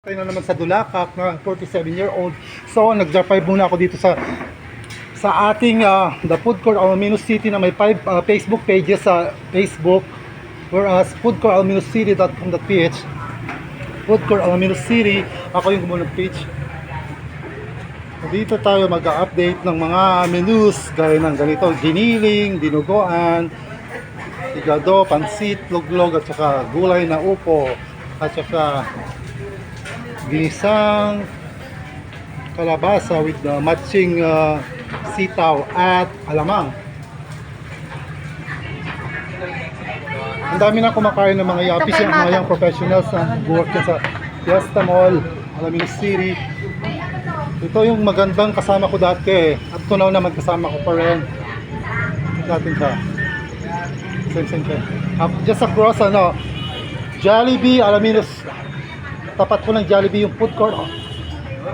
Tayo na naman sa Dulacak na 47-year-old. So, nag-drive muna ako dito sa ating The Food Court Alaminos City na may 5 Facebook pages sa Facebook. Whereas foodcourtalaminoscity.com.ph, Food Court Alaminos City, ako yung gumawa ng page. Dito tayo mag-update ng mga menus gaya ng ganito: giniling, dinuguan, igado, pansit, luglog, at saka gulay na upo, at saka ginisang kalabasa with the matching sitaw at alamang. Ang dami na kumakain ng mga yapis, yung mga young professionals na work sa Fiesta Mall, Alaminos City. Ito yung magandang kasama ko dati. At tunaw naman kasama ko pa rin. Natin siya. Same. Just across, Jollibee, Alaminos. Tapat po ng Jollibee yung food court.